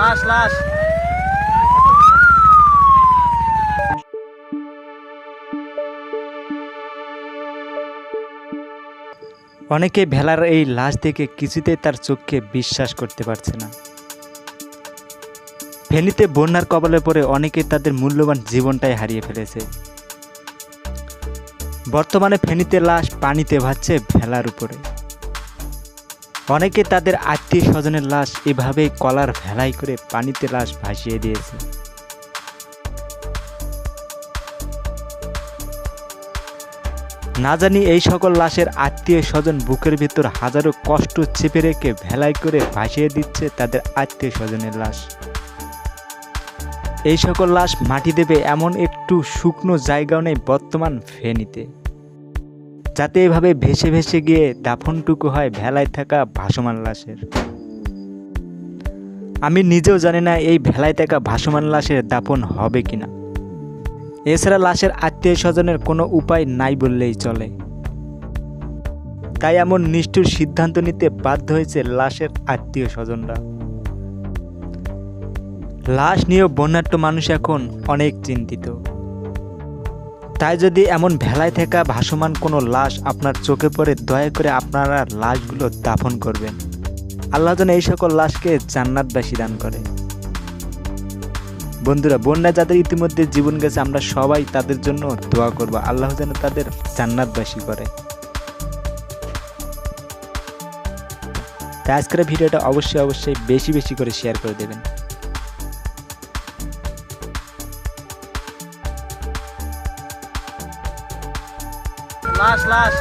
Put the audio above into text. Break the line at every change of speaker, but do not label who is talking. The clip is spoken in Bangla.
লাশ লাশ অনেকে ভেলার এই লাশ দেখে কিছুতেই তার চোখকে বিশ্বাস করতে পারছে না। ফেনীতে বন্যার কবলে পড়ে অনেকে তাদের মূল্যবান জীবনটাই হারিয়ে ফেলেছে। বর্তমানে ফেনীতে লাশ পানিতে ভাসছে ভেলার উপরে। অনেকে তাদের আত্মীয় স্বজনের লাশ এভাবেই কলার ভেলাই করে পানিতে লাশ ভাসিয়ে দিয়েছে। না জানি এই সকল লাশের আত্মীয় স্বজন বুকের ভিতর হাজারো কষ্ট চেপে রেখে ভেলাই করে ভাসিয়ে দিচ্ছে তাদের আত্মীয় স্বজনের লাশ। এই সকল লাশ মাটি দেবে এমন একটু শুকনো জায়গাও নেই বর্তমান ফেনীতে, যাতে এভাবে ভেসে ভেসে গিয়ে দাফনটুকু হয় ভেলায় থাকা ভাসমান লাশের। আমি নিজেও জানি না এই ভেলায় থাকা ভাসমান লাশের দাফন হবে কিনা। এছাড়া লাশের আত্মীয় স্বজনের কোনো উপায় নাই বললেই চলে। তাই এমন নিষ্ঠুর সিদ্ধান্ত নিতে বাধ্য হয়েছে লাশের আত্মীয় স্বজনরা। লাশ নিয়েও বন্যাট্য মানুষ এখন অনেক চিন্তিত। তাই যদি এমন ভেলায় থাকা ভাসমান কোনো লাশ আপনার চোখে পড়ে, দয়া করে আপনারা লাশগুলো দাফন করবেন। আল্লাহ যেন এই সকল লাশকে জান্নাতবাসী দান করে। বন্ধুরা, বন্যায় যাদের ইতিমধ্যে জীবন গেছে, আমরা সবাই তাদের জন্য দোয়া করব, আল্লাহ যেন তাদের জান্নাতবাসী করে। তাই আজকের ভিডিওটা অবশ্যই বেশি বেশি করে শেয়ার করে দেবেন। লাশ লাশ